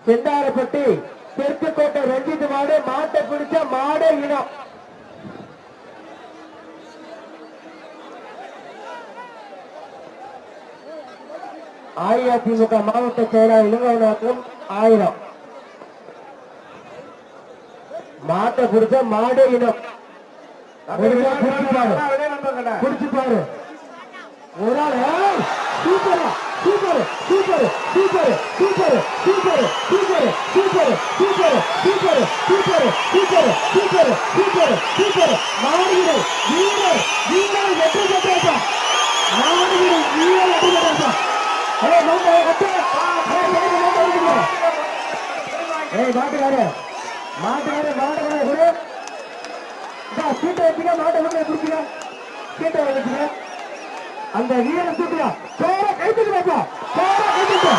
செந்தாரப்பட்டி தெற்கு கோட்டை ரஞ்சித் மாடு. மாட்டை பிடிச்ச மாடு இனம். அஇஅதிமுக மாவட்ட செயலாளர் இளங்கவனாக்கும் 1000. மாட்டை பிடிச்ச மாடு இனம். குடிச்சு பாரு. ஒரு ஆள் super super super super super super super super super super super super super super super மாடுகள் வீரர் வீரர் வெற்றி பெற்றார். மாடுகள் வீரர் வெற்றி பெற்றார். மாட்டுக்காரு மாட்டுக்காரு மாட்டுக்காரு கூட சீட்டை வச்சுக்க. மாட்டை கூட பிடிச்சிக்க. சீட்டை வச்சுக்க. அந்த வீரரை தூக்குறா. கைத்துக்கு வைப்பா. கைத்துக்கு